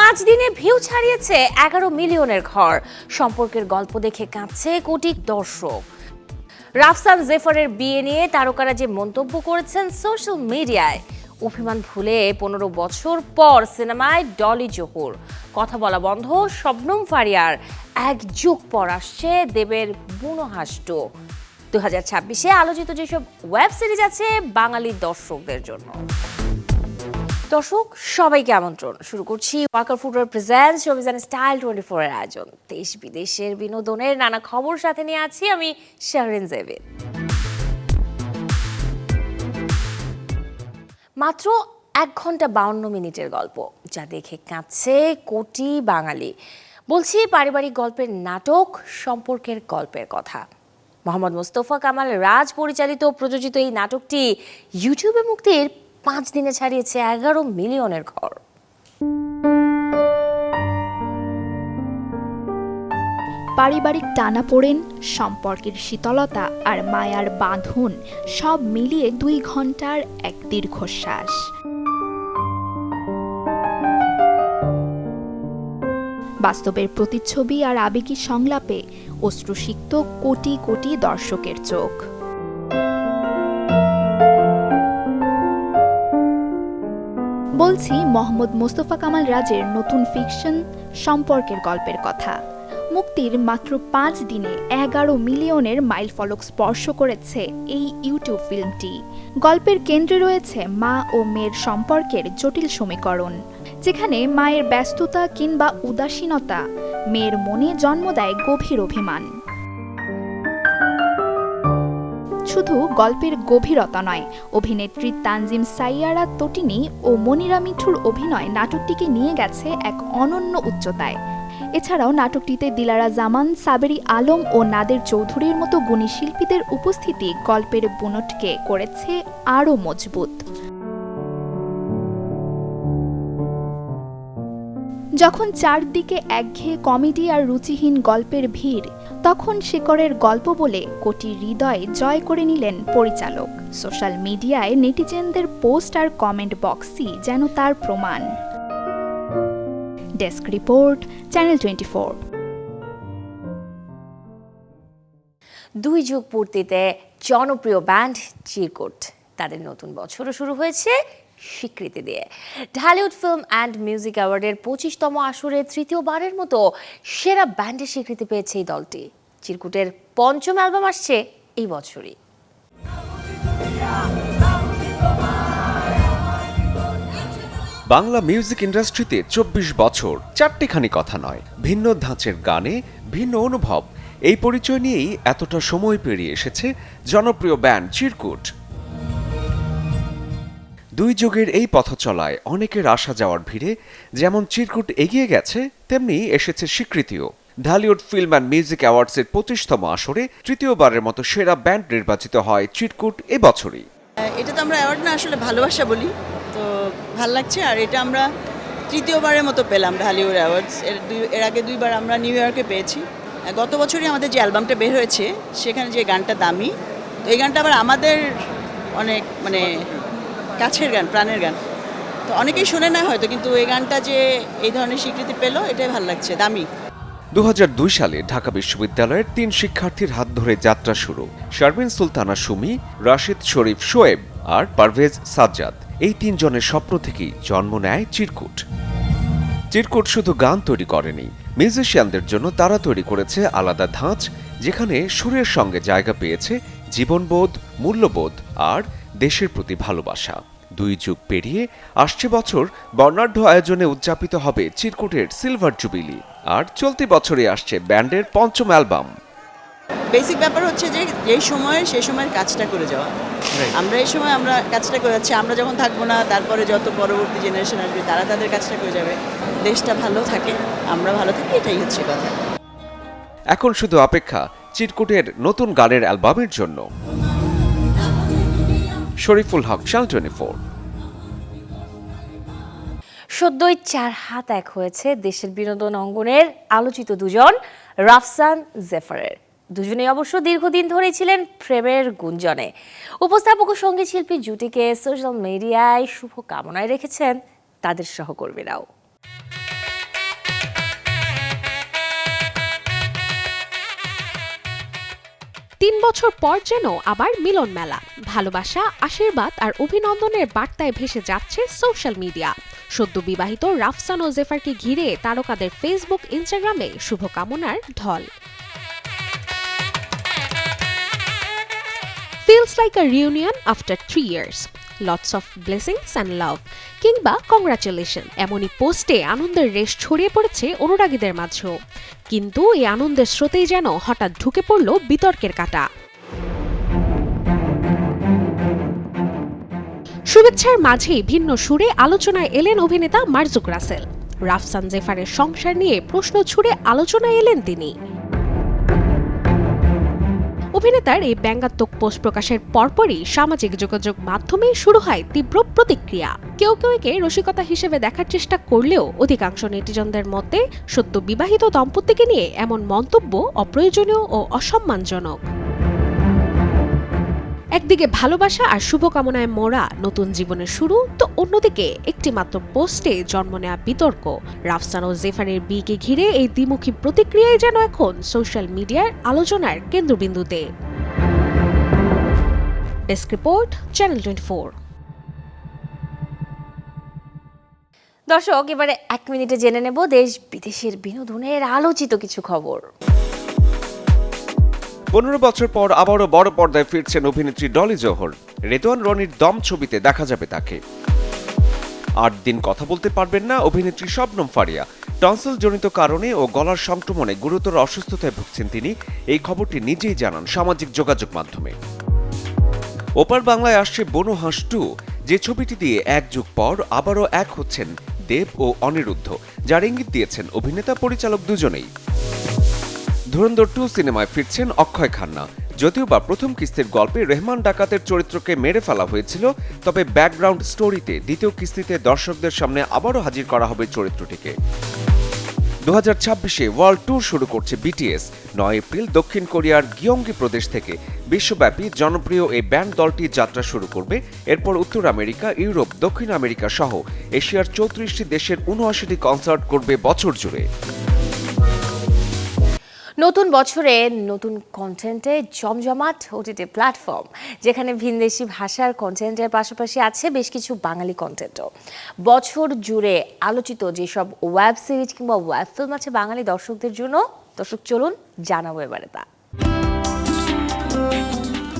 5 দিনে ভিউ ছাড়িয়েছে 11 মিলিয়নের ঘর। সম্পর্কের গল্প দেখে কাঁদছে কোটি দর্শক। রাফসান জেফারের বিয়ে নিয়ে তারকারা যে মন্তব্য করেছেন সোশ্যাল মিডিয়ায়, অভিমান ভুলে 15 বছর পর সিনেমায় ডলি জোহর, কথা বলা বন্ধ শবনম ফারিয়ার, এক যুগ পর আসছে দেবের বুনো হাসট। 2026-এ আলোচিত যেসব ওয়েব সিরিজ আছে বাঙালি দর্শকদের জন্য। দর্শক সবাইকে আমন্ত্রণ। শুরু করছি ওয়াকার ফুটওয়্যার প্রেজেন্টস অভিযান স্টাইল 24 এর আয়োজন। দেশ বিদেশের বিনোদনের নানা খবর সাথে নিয়ে আছি আমি শাহরিন জেবিন। মাত্র 1 ঘন্টা 52 মিনিটের গল্প, যা দেখে কাঁদছে কোটি বাঙালি। বলছি পারিবারিক গল্পের নাটক সম্পর্কের গল্পের কথা। মোহাম্মদ মোস্তফা কামাল রাজ পরিচালিত প্রযোজিত এই নাটকটি ইউটিউবে মুক্তির 5 দিনে ছাড়িয়েছে 11 মিলিয়নের ঘর। পারিবারিক টানাপোড়েন, সম্পর্কের শীতলতা আর মায়ার বাঁধন সব মিলিয়ে 2 ঘন্টার এক দীর্ঘশ্বাস। বাস্তবের প্রতিচ্ছবি আর আবেগী সংলাপে অশ্রুসিক্ত কোটি কোটি দর্শকের চোখ। বলছি মোহাম্মদ মোস্তফা কামাল রাজের নতুন ফিকশন সম্পর্কের গল্পের কথা। মুক্তির মাত্র 5 দিনে 11 মিলিয়নের মাইলফলক স্পর্শ করেছে এই ইউটিউব ফিল্মটি। গল্পের কেন্দ্রে রয়েছে মা ও মেয়ের সম্পর্কের জটিল সমীকরণ, যেখানে মায়ের ব্যস্ততা কিংবা উদাসীনতা মেয়ের মনে জন্ম দেয় গভীর অভিমান। শুধু গল্পের গভীরতা নয়, অভিনেত্রী তানজিম সাইয়ারা তটিনী ও মনিরা মিঠুর অভিনয় নাটকটিকে নিয়ে গেছে এক অনন্য উচ্চতায়। এছাড়াও নাটকটিতে দিলারা জামান, সাবেরি আলম ও নাদের চৌধুরীর মতো গুণী শিল্পীদের উপস্থিতি গল্পের বুনটকে করেছে আরও মজবুত। যখন চারদিকে একঘেয়ে কমেডি আর রুচিহীন গল্পের ভিড়, তখন শেকড়ের গল্প বলে কোটি হৃদয় জয় করে নিলেন পরিচালক। সোশ্যাল মিডিয়ায় নেটিজেনদের পোস্ট আর কমেন্ট বক্সই যেন তার প্রমাণ। Desk report, channel 24। 2 যুগ পূর্তিতে জনপ্রিয় ব্যান্ড চিরকুট তাদের নতুন বছরও শুরু হয়েছে স্বীকৃতি দিয়ে। ঢালিউড ফিল্ম অ্যান্ড মিউজিক অ্যাওয়ার্ডের 25তম আসরে তৃতীয়বারের মতো সেরা ব্যান্ডের স্বীকৃতি পেয়েছে এই দলটি। চিরকুটের 5ম অ্যালবাম আসছে এই বছরই। বাংলা মিউজিক ইন্ডাস্ট্রিতে 24 বছর চারটিখানি কথা নয়, ভিন্ন ধাঁচের গানে ভিন্ন অনুভব, এই পরিচয় নিয়েই এতটা সময় পেরিয়ে এসেছে জনপ্রিয় ব্যান্ড চিরকুট। 2 যুগের এই পথ চলায় অনেকের আসা যাওয়ার ভিড়ে যেমন চিরকুট এগিয়ে গেছে, তেমনি এসেছে স্বীকৃতিও। ঢালিউড ফিল্ম অ্যান্ড মিউজিক অ্যাওয়ার্ডসের 25তম আসরে তৃতীয়বারের মতো সেরা ব্যান্ড নির্বাচিত হয় চিরকুট এবছরই। এটা তো আমরা অ্যাওয়ার্ড না, আসলে ভালোবাসা বলি, তো ভাল লাগছে। আর এটা আমরা তৃতীয়বারের মতো পেলাম ঢালিউড অ্যাওয়ার্ডস। এর আগে 2 বার আমরা নিউ ইয়র্কে পেয়েছি। গত বছরই আমাদের যে অ্যালবামটা বের হয়েছে সেখানে যে গানটা দামি, তো এই গানটা আবার আমাদের অনেক কাছের গান, প্রাণের গান, তো অনেকেই শুনে না হয়তো, কিন্তু এই গানটা যে এই ধরনের স্বীকৃতি পেল, এটাই ভালো লাগছে, দামি। 2002 সালে ঢাকা বিশ্ববিদ্যালয়ের 3 শিক্ষার্থীর হাত ধরে যাত্রা শুরু। শারমিন সুলতানা সুমি, রাশিদ শরীফ শোয়েব আর পারভেজ সাজ্জাদ, এই 3 জনের স্বপ্ন থেকেই জন্ম নেয় চিরকুট। চিরকুট শুধু গান তৈরি করেনি, মিউজিশিয়ানদের জন্য তারা তৈরি করেছে আলাদা ধাঁচ, যেখানে সুরের সঙ্গে জায়গা পেয়েছে জীবনবোধ, মূল্যবোধ আর দেশের প্রতি ভালোবাসা। 2 যুগ পেরিয়ে আসছে বছর বর্ণাঢ্য আয়োজনে উদযাপিত হবে চিরকুটের সিলভার জুবিলি, আর চলতি বছরে আসছে ব্যান্ডের 5ম অ্যালবাম। বেসিক ব্যাপার হচ্ছে যে যেই সময়ে সেই সময়ের কাজটা করে যাওয়া। আমরা এই সময় আমরা কাজটা করে যাচ্ছি, আমরা যখন থাকবো না তারপরে যত পরবর্তী জেনারেশন আসবে তারা তাদের কাজটা করে যাবে, দেশটা ভালো থাকে, আমরা ভালো থাকি, এটাই হচ্ছে কথা। এখন শুধু অপেক্ষা চিরকুটের নতুন গানের অ্যালবামের জন্য। শরীফুল হক, চ্যানেল 24। সদ্যই 4 হাত এক হয়েছে দেশের বিনোদন অঙ্গনের আলোচিত 2 জন রাফসান জেফারের। দুজনেই অবশ্য দীর্ঘদিন ধরেই ছিলেন প্রেমের গুঞ্জনে। উপস্থাপক ও সঙ্গীত শিল্পী জুটিকে সোশ্যাল মিডিয়ায় শুভ কামনায় রেখেছেন তাদের সহকর্মীরাও। 3 বছর পর যেন আবার মিলন মেলা। ভালোবাসা, আশীর্বাদ আর অভিনন্দনের বার্তায় ভেসে যাচ্ছে সোশ্যাল মিডিয়া। সদ্য বিবাহিত রাফসান ও জেফারকে ঘিরে তারকাদের ফেসবুক, ইনস্টাগ্রামে শুভকামনার ঢল। Feels like a reunion after 3 years. Lots of blessings and love. কিংবা কংগ্রাচুলেশন, এমনই পোস্টে আনন্দের রেশ ছড়িয়ে পড়েছে অনুরাগীদের মাঝেও। কিন্তু এই আনন্দের স্রোতেই যেন হঠাৎ ঢুকে পড়ল বিতর্কের কাঁটা। শুভেচ্ছার মাঝেই ভিন্ন সুরে আলোচনায় এলেন অভিনেতা মারজুক রাসেল। রাফসান জেফারের সংসার নিয়ে প্রশ্ন ছুড়ে আলোচনায় এলেন তিনি। অভিনেতার এই ব্যঙ্গাত্মক পোস্ট প্রকাশের পরপরই সামাজিক যোগাযোগ মাধ্যমে শুরু হয় তীব্র প্রতিক্রিয়া। কেউ কেউ একে রসিকতা হিসেবে দেখার চেষ্টা করলেও অধিকাংশ নেটিজনদের মতে সদ্য বিবাহিত দম্পতিকে নিয়ে এমন মন্তব্য অপ্রয়োজনীয় ও অসম্মানজনক। একদিকে ভালোবাসা আর শুভকামনায় মোড়া নতুন জীবনের শুরু, তো অন্যদিকে একটি মাত্র পোস্টে জন্ম নেওয়া বিতর্ক। রাফসান ও জেফারের বিয়েকে ঘিরে এই দ্বিমুখী প্রতিক্রিয়াই যেন এখন সোশ্যাল মিডিয়ার আলোচনার কেন্দ্রবিন্দুতে। Desk report, channel 24। দর্শক, এবারে 1 মিনিটে জেনে নেব দেশ বিদেশের বিনোদনের আলোচিত কিছু খবর। 15 বছর পর আবারও বড় পর্দায় ফিরছেন অভিনেত্রী ডলি জোহর। রেদওয়ান রনির দম ছবিতে দেখা যাবে তাকে। 8 দিন কথা বলতে পারবেন না অভিনেত্রী শবনম ফারিয়া। টনসিল জনিত কারণে ও গলার সংক্রমণে গুরুতর অসুস্থতায় ভুগছেন তিনি। এই খবরটি নিজেই জানান সামাজিক যোগাযোগ মাধ্যমে। ওপার বাংলায় আসছে বনু হাঁস 2, যে ছবিটি দিয়ে 1 যুগ পর আবারও এক হচ্ছেন দেব ও অনিরুদ্ধ, যার ইঙ্গিত দিয়েছেন অভিনেতা পরিচালক দুজনেই। ধুরন্ধর 2 সিনেমায় ফিরছেন অক্ষয় খান্না। যদিও বা প্রথম কিস্তির গল্পে রেহমান ডাকাতের চরিত্রকে মেরে ফেলা হয়েছিল, তবে ব্যাকগ্রাউন্ড স্টোরিতে দ্বিতীয় কিস্তিতে দর্শকদের সামনে আবারও হাজির করা হবে চরিত্রটিকে। 2026-এ ওয়ার্ল্ড ট্যুর শুরু করছে বিটিএস। 9 এপ্রিল দক্ষিণ কোরিয়ার গিয়ংগি প্রদেশ থেকে বিশ্বব্যাপী জনপ্রিয় এই ব্যান্ড দলটি যাত্রা শুরু করবে। এরপর উত্তর আমেরিকা, ইউরোপ, দক্ষিণ আমেরিকা সহ এশিয়ার 34টি দেশের 79টি কনসার্ট করবে বছর জুড়ে। নতুন বছরে নতুন কন্টেন্টে জমজমাট ওটিটি প্ল্যাটফর্ম, যেখানে ভিনদেশি ভাষার কন্টেন্টের পাশাপাশি আছে বেশ কিছু বাঙালি কন্টেন্টও। বছর জুড়ে আলোচিত যেসব ওয়েব সিরিজ কিংবা ওয়েব ফিল্ম আছে বাঙালি দর্শকদের জন্য, দর্শক চলুন জানাবো এবারে তা।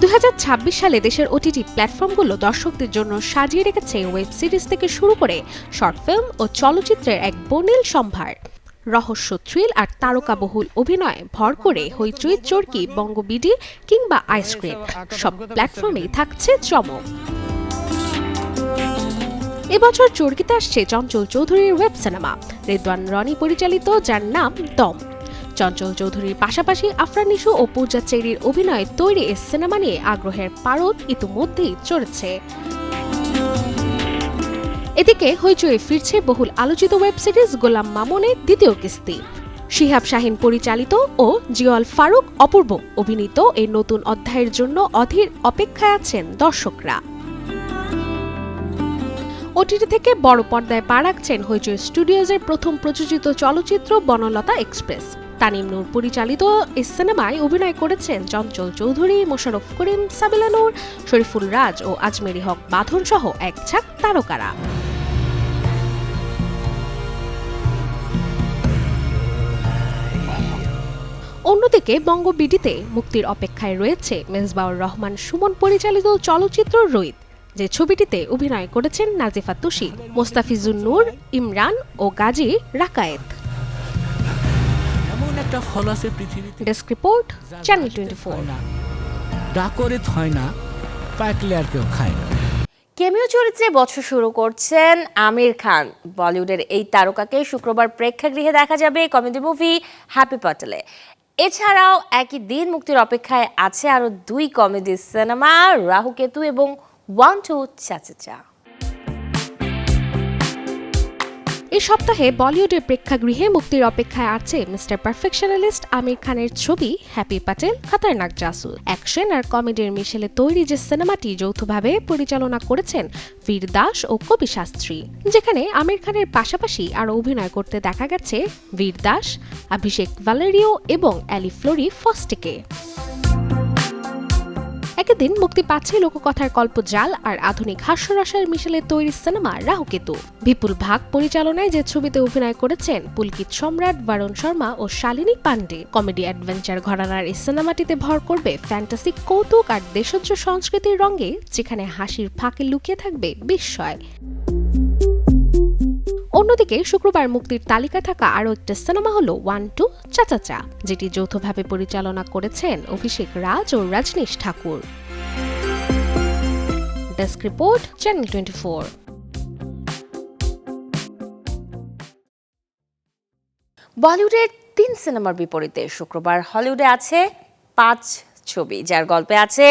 2026 সালে দেশের ওটিটি প্ল্যাটফর্মগুলো দর্শকদের জন্য সাজিয়ে রেখেছে ওয়েব সিরিজ থেকে শুরু করে শর্ট ফিল্ম ও চলচ্চিত্রের এক বর্ণিল সম্ভার। রহস্য, থ্রিল আর তারকাবহুল অভিনয় ভর করে হইচই, চরকি, বঙ্গবিডি কিংবা আইসক্রিম সব প্ল্যাটফর্মেই থাকছে চমক। এবছর চরকিতে আসছে চঞ্চল চৌধুরীর ওয়েব সিনেমা, রেদওয়ান রনি পরিচালিত, যার নাম দম। চঞ্চল চৌধুরীর পাশাপাশি আফরান নিশু ও পূজা চেরির অভিনয়ে তৈরি এই সিনেমা নিয়ে আগ্রহের পারদ ইতিমধ্যেই চড়েছে। এদিকে হইচই ফিরছে বহুল আলোচিত ওয়েব সিরিজ গোলাম মামুনের দ্বিতীয় কিস্তি। শিহাব শাহিন পরিচালিত ও জিয়াল ফারুক অপূর্ব অভিনীত এই নতুন অধ্যায়ের জন্য অধীর অপেক্ষায় আছেন দর্শকরা। ওটিটি থেকে বড় পর্দায় পা রাখছেন হইচই স্টুডিওজের প্রথম প্রযোজিত চলচ্চিত্র বনলতা এক্সপ্রেস। তানিম নূর পরিচালিত এই সিনেমায় অভিনয় করেছেন চঞ্চল চৌধুরী, মোশাররফ করিম, সাবিলা নূর, শরীফুল রাজ ও আজমেরি হক বাঁধন সহ এক ঝাঁক তারকারা। অন্যদিকে বঙ্গবিডিতে মুক্তির অপেক্ষায় রয়েছে মেজবাউর রহমান সুমন পরিচালিত চলচ্চিত্র রোহিত, যে ছবিটিতে অভিনয় করেছেন নাজিফা তুষি, মোস্তাফিজুর নূর, ইমরান ও Gazi Rakayet. Desk report, channel 24। Cameo চরিত্রে বছর শুরু করছেন আমির খান। বলিউডের এই তারকাকে শুক্রবার প্রেক্ষাগৃহে দেখা যাবে কমেডি মুভি হ্যাপি প্যাটেলে। এছাড়াও একই দিন মুক্তির অপেক্ষায় আছে আরও 2 কমেডি সিনেমা, রাহু কেতু এবং 1-2 চাচা। এই সপ্তাহে বলিউডের প্রেক্ষাগৃহে মুক্তির অপেক্ষায় আছে মিস্টার পারফেকশনালিস্ট আমির খানের ছবি হ্যাপি প্যাটেল খতরনাক জাসুস। অ্যাকশন আর কমেডির মিশেলে তৈরি যে সিনেমাটি যৌথভাবে পরিচালনা করেছেন বীর দাস ও কবি শাস্ত্রী, যেখানে আমির খানের পাশাপাশি আরও অভিনয় করতে দেখা গেছে বীর দাস, অভিষেক ভ্যালেরিও এবং অ্যালি ফ্লোরি ফস্টিকে। দিন মুক্তি পাচ্ছে লোককথার কল্পজাল আর আধুনিক হাস্যরসের মিশেলে তৈরি সিনেমা রাহুকেতু। বিপুল ভাগ পরিচালনায় যে ছবিতে অভিনয় করেছেন পুলকিত সম্রাট, বরুণ শর্মা ও শালিনী পান্ডে। কমেডি অ্যাডভেঞ্চার ঘরানার এই সিনেমাটিতে ভর করবে ফ্যান্টাসি, কৌতুক আর দেশজ সংস্কৃতির রঙে, যেখানে হাসির ফাঁকে লুকিয়ে থাকবে বিস্ময়। অন্যদিকে শুক্রবার মুক্তির তালিকা থাকা আরও একটা সিনেমা হলো 1-2 চাচাচা, যেটি যৌথভাবে পরিচালনা করেছেন অভিষেক রাজ ও Rajneesh Thakur. Desk report, channel 24। বলিউডের 3 সিনেমার বিপরীতে শুক্রবার হলিউডে আছে 5 ছবি, যার গল্পে আছে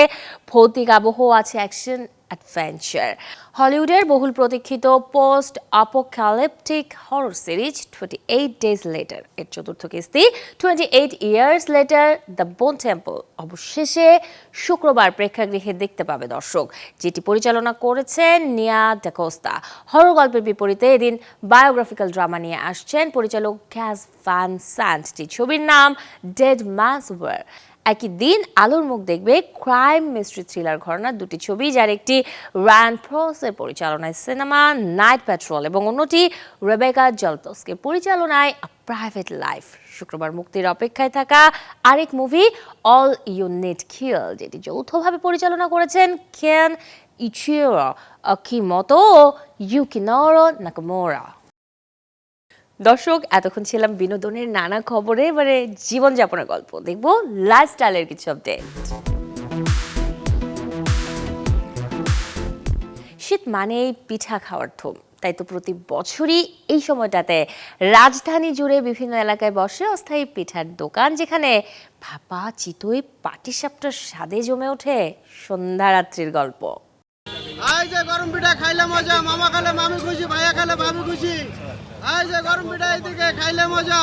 ভৌতিক আবহ, আছে অ্যাকশন অ্যাডভেঞ্চার। হলিউডের বহুল প্রতীক্ষিত post apocalyptic horror series 28 days later এর চতুর্থ কিস্তি 28 years later the bone temple অবশেষে শুক্রবার প্রেক্ষাগৃহে দেখতে পাবে দর্শক, যেটি পরিচালনা করেছেন নিয়া ডাকোস্তা। হরর গল্পের বিপরীতে এদিন বায়োগ্রাফিক্যাল ড্রামা নিয়ে আসছেন পরিচালক গ্যাস ভ্যান স্যান্ট। ছবির নাম ডেড ম্যানস ওয়ার। একই দিন আলোর মুখ দেখবে ক্রাইম মিস্ট্রি থ্রিলার ঘরানার 2টি ছবি, যার একটি রায়ান প্রসের পরিচালনায় সিনেমা নাইট প্যাট্রোল এবং অন্যটি রেবেকা জলতস্কের পরিচালনায় আ প্রাইভেট লাইফ। শুক্রবার মুক্তির অপেক্ষায় থাকা আরেক মুভি অল ইউ নিড কিল, যেটি যৌথভাবে পরিচালনা করেছেন কেন ইচিরো আকিমোতো ও ইউকিনোরো নাকামুরা। দর্শক, এতক্ষণ ছিলাম বিনোদনের নানা খবরে, এবারে জীবনযাপনের গল্প দেখবো, লাইফস্টাইলের কিছু আপডেট। শীত মানেই পিঠা খাওয়ার ধুম, তাই তো প্রতি বছরই এই সময়টাতে রাজধানী জুড়ে বিভিন্ন এলাকায় বসে অস্থায়ী পিঠার দোকান, যেখানে ভাপা, চিতই, পাটিসাপটার স্বাদে জমে ওঠে সন্ধ্যারাত্রির গল্প। এই যে গরম পিঠা খাইলে মজা, মামা খাইলে মামি খুশি, ভাইয়া খাইলে ভাবি খুশি। এই যে গরম পিঠা এদিকে খাইলে মজা।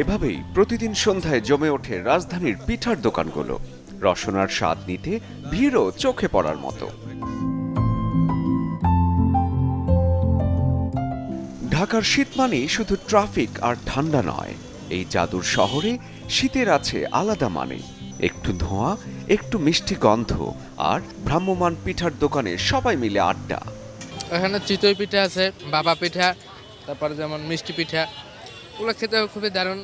এভাবেই প্রতিদিন সন্ধ্যায় জমে ওঠে রাজধানীর পিঠার দোকানগুলো। রসনার স্বাদ নিতে ভিড়ও চোখে পড়ার মতো। ঢাকার শীত মানেই শুধু ট্রাফিক আর ঠান্ডা নয়, এই জাদুর শহরে শীতের আছে আলাদা মানে। একটু ধোঁয়া, একটু মিষ্টি গন্ধ, আর ভ্রাম্যমান পিঠার দোকানে সবাই মিলে আড্ডা। এখানে চিতই পিঠা আছে, বাবা পিঠা, তারপরে যেমন মিষ্টি পিঠা, ওগুলো খেতে খুবই দারুণ।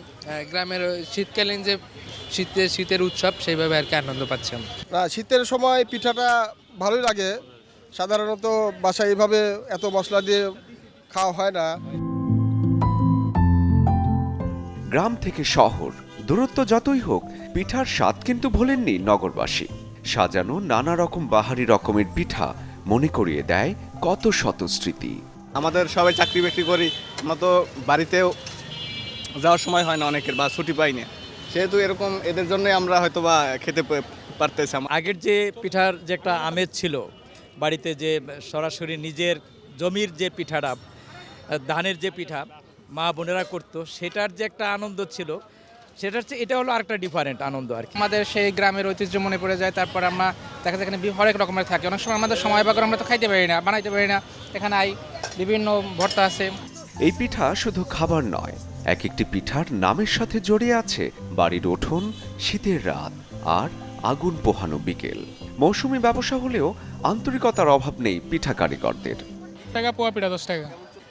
গ্রামের শীতকালীন যে শীতের উৎসব, সেইভাবে আর কি আনন্দ পাচ্ছি আমরা। না, শীতের সময় পিঠাটা ভালোই লাগে। সাধারণত বাসায় এইভাবে এত মশলা দিয়ে খাওয়া হয় না। গ্রাম থেকে শহর, দূরত্ব যতই হোক, পিঠার স্বাদ কিন্তু ভোলেননি নগরবাসী। সাজানো নানা রকম বাহারি রকমের পিঠা মনে করিয়ে দেয় কত শত স্মৃতি। আমাদের সবাই চাকরি বাকরি করি, আমরা তো বাড়িতেও যাওয়ার সময় হয় না অনেকের, বা ছুটি পাই না, সেহেতু এরকম এদের জন্যই আমরা হয়তো বা খেতে পারতেছি। আগের যে পিঠার যে একটা আমেজ ছিল, বাড়িতে যে সরাসরি নিজের জমির যে পিঠাটা, ধানের যে পিঠা মা বোনেরা করতো, সেটার যে একটা আনন্দ ছিল, সেটা হচ্ছে, এটা হলো আরেকটা ডিফারেন্ট আনন্দ আর কি। আমাদের সেই গ্রামের ঐতিহ্য মনে পড়ে যায়। তারপর আমরা দেখা যায় এখানে হরেক রকমের থাকে, অনেক সময় আমাদের সময় পাক আমরা তো খাইতে পারি না, বানাইতে পারি না। এখানে বিভিন্ন ভর্তা আছে। এই পিঠা শুধু খাবার নয়, এক একটি পিঠার নামের সাথে জড়িয়ে আছে বাড়ির উঠোন, শীতের রাত আর আগুন পোহানো বিকেল। মৌসুমী ব্যবসা হলেও আন্তরিকতার অভাব নেই পিঠা কারিগরদের। টাকা পোয়া পিঠা 10 টাকা।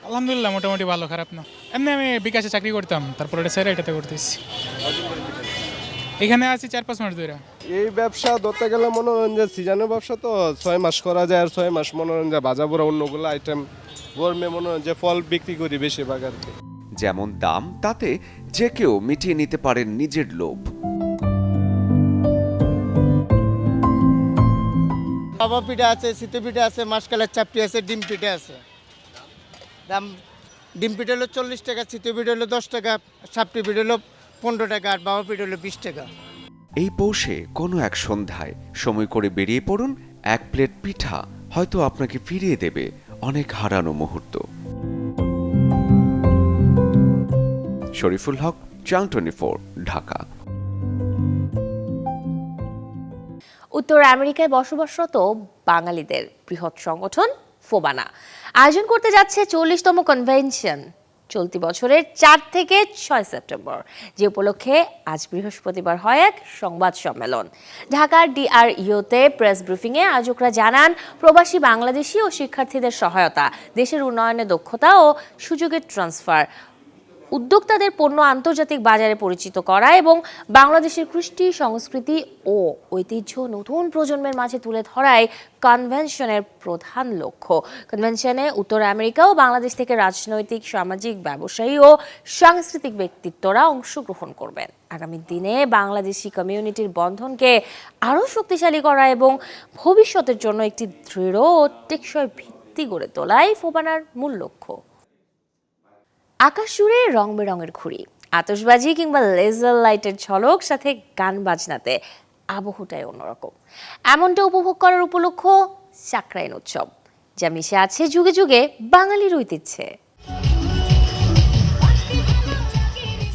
আলহামদুলিল্লাহ, মোটামুটি ভালো, খারাপ না। এমনি আমি বিকাশে চাকরি করতাম, তারপরে এটা ছেড়ে এটাতে করতেছি। এখানে আছি 4-5 মাস ধরে। এই ব্যবসা ধরতে গেলে মনোরঞ্জন সিজনের ব্যবসা, তো 6 মাস করা যায়, আর 6 মাস মনোরঞ্জন ভাজা পোড়া অন্যগুলো আইটেম গরমে মনোরঞ্জন ফল বিক্রি করি বেশিরভাগ আর কি। যেমন দাম, তাতে যে কেউ মিটিয়ে নিতে পারেন নিজের লোভ। বাবা পিঠা আছে, শীতে পিঠা আছে, মাসকালের চাপটি আছে, ডিম পিঠা আছে। দাম ডিম পিঠা হলো 40 টাকা, শীতে পিঠা হলো 10 টাকা, চাপটি পিঠা হলো 15 টাকা, আর বাবা পিঠা হলো 20 টাকা। এই পৌষে কোনো এক সন্ধ্যায় সময় করে বেরিয়ে পড়ুন, এক প্লেট পিঠা হয়তো আপনাকে ফিরিয়ে দেবে অনেক হারানো মুহূর্ত। শরীফুল হক, চ্যানেল 24, ঢাকা। উত্তর আমেরিকায় বসবাসরত বাঙালিদের বৃহৎ সংগঠন ফোবানা আয়োজন করতে যাচ্ছে 40তম কনভেনশন। চলতি বছরের 4 থেকে 6 সেপ্টেম্বর, যে উপলক্ষে আজ বৃহস্পতিবার হয় এক সংবাদ সম্মেলন। ঢাকার ডিআরইউতে প্রেস ব্রিফিংয়ে আয়োজকরা জানান, প্রবাসী বাংলাদেশি ও শিক্ষার্থীদের সহায়তা, দেশের উন্নয়নে দক্ষতা ও সুযোগের ট্রান্সফার, উদ্যোক্তাদের পণ্য আন্তর্জাতিক বাজারে পরিচিত করা এবং বাংলাদেশের কৃষ্টি, সংস্কৃতি ও ঐতিহ্য নতুন প্রজন্মের মাঝে তুলে ধরাই কনভেনশনের প্রধান লক্ষ্য। কনভেনশনে উত্তর আমেরিকা ও বাংলাদেশ থেকে রাজনৈতিক, সামাজিক, ব্যবসায়ী ও সাংস্কৃতিক ব্যক্তিত্বরা অংশগ্রহণ করবেন। আগামী দিনে বাংলাদেশি কমিউনিটির বন্ধনকে আরও শক্তিশালী করা এবং ভবিষ্যতের জন্য একটি দৃঢ় ও টেকসই ভিত্তি গড়ে তোলাই ফোবানার মূল লক্ষ্য। আকাশ জুড়ে রং বেরঙের ঘুড়ি, আতশবাজি কিংবা লেজার লাইটের ঝলক, সাথে গান বাজনাতে আবহটাই অন্যরকম। এমনটা উপভোগ করার উপলক্ষ সাকরাইন উৎসব, যা মিশে আছে যুগে যুগে বাঙালির ঐতিহ্যে।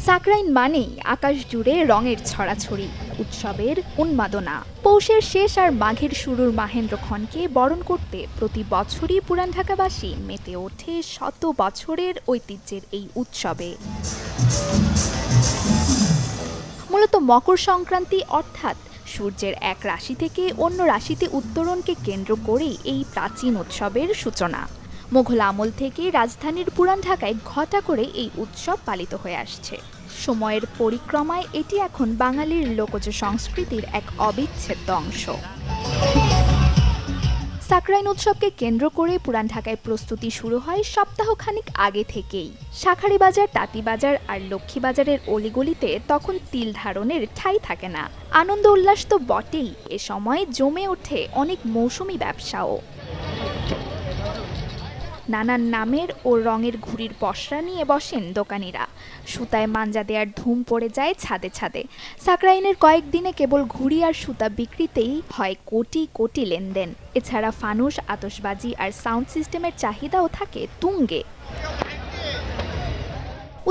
সাকরাইন মানেই আকাশ জুড়ে রঙের ছড়াছড়ি, উৎসবের উন্মাদনা। পৌষের শেষ আর মাঘের শুরুর মাহেন্দ্রক্ষণকে বরণ করতে প্রতি বছরই পুরান ঢাকাবাসী মেতে ওঠে শত বছরের ঐতিহ্যের এই উৎসবে। মূলত মকর সংক্রান্তি অর্থাৎ সূর্যের এক রাশি থেকে অন্য রাশিতে উত্তরণকে কেন্দ্র করেই এই প্রাচীন উৎসবের সূচনা। মুঘল আমল থেকে রাজধানীর পুরান ঢাকায় ঘটা করে এই উৎসব পালিত হয়ে আসছে। সময়ের পরিক্রমায় এটি এখন বাঙালির লোকজ সংস্কৃতির এক অবিচ্ছেদ্য অংশ। সাকরাইন উৎসবকে কেন্দ্র করে পুরান ঢাকায় প্রস্তুতি শুরু হয় সপ্তাহখানিক আগে থেকেই। শাঁখারীবাজার, তাঁতীবাজার আর লক্ষ্মীবাজারের অলিগলিতে তখন তিল ধারণের ঠাঁই থাকে না। আনন্দ উল্লাস তো বটেই, এ সময় জমে ওঠে অনেক মৌসুমি ব্যবসাও। নানান নামের ও রঙের ঘুড়ির পসরা নিয়ে বসেন দোকানিরা। সুতায় মাঞ্জা দেওয়ার ধুম পড়ে যায় ছাদে ছাদে। সাকরাইনের কয়েকদিনে কেবল ঘুড়ি আর সুতা বিক্রিতেই হয় কোটি কোটি লেনদেন। এছাড়া ফানুস, আতশবাজি আর সাউন্ড সিস্টেমের চাহিদাও থাকে তুঙ্গে।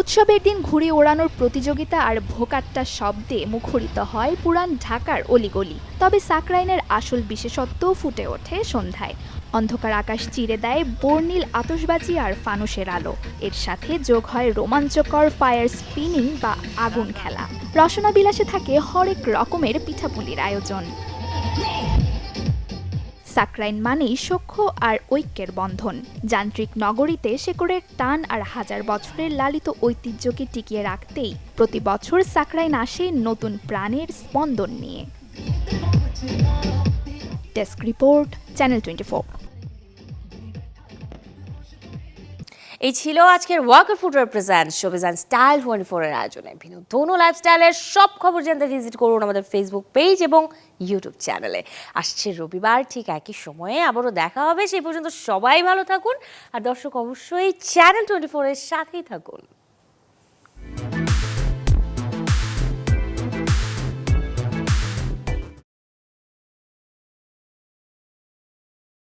উৎসবের দিন ঘুড়ি ওড়ানোর প্রতিযোগিতা আর ভোকাট্টা শব্দে মুখরিত হয় পুরান ঢাকার অলিগলি। তবে সাকরাইনের আসল বিশেষত্ব ফুটে ওঠে সন্ধ্যায়। অন্ধকার আকাশ চিরে দেয় বর্ণিল আতশবাজি আর ফানুসের আলো। এর সাথে যোগ হয় রোমাঞ্চকর ফায়ার স্পিনিং বা আগুন খেলা। রসনা বিলাসে থাকে হরেক রকমের পিঠাপুলির আয়োজন। সাকরাইন মানেই সখ্য আর ঐক্যের বন্ধন। যান্ত্রিক নগরীতে শেকড়ের টান আর হাজার বছরের লালিত ঐতিহ্যকে টিকিয়ে রাখতেই প্রতি বছর সাকরাইন আসে নতুন প্রাণের স্পন্দন নিয়ে। Desk report, channel 24। এই ছিল আজকের Walker footwear present showbiz and style 24 এর আয়োজনে। বিনোদন ও লাইফস্টাইলের সব খবর জানতে ভিজিট করুন আমাদের ফেসবুক পেজ এবং ইউটিউব চ্যানেলে। আসছে রবিবার ঠিক একই সময়ে আবারও দেখা হবে। সেই পর্যন্ত সবাই ভালো থাকুন, আর দর্শক অবশ্যই চ্যানেল 24 এর সাথেই থাকুন।